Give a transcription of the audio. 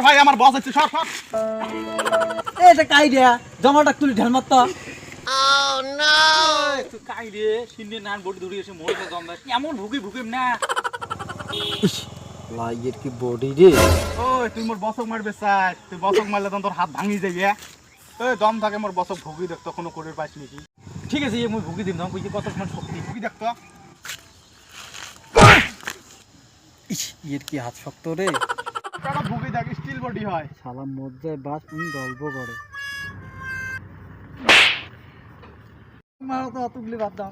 ভাই আমার বস আছে সর সর এটা কাই দিয়া জমাটা তুলি ঢেল মারতো তুই কাই রে সিন্নে নান বডি ধরে এসে মোড়ে দম দেয় এমন ভুগি ভুগিম না লাইয়ের কি বডি রে ওই তুই মোর বসক মারবে চাই তুই বসক মারলে তখন তোর হাত ভাঙি যাইবে ওই দম থাকে মোর বসক ভুগি দেখতো কোনো করে পাইস নাকি ঠিক আছে মুই ভুগি দিম না কই কত সময় শক্তি ভুগি দেখতো ইয়ের কি হাত শক্ত রে কাটা ভুগি দেখ স্টিল বডি হয় শালা মজ্জায় বাস গল্প করে মারো তো অতগুলি বাদ দাও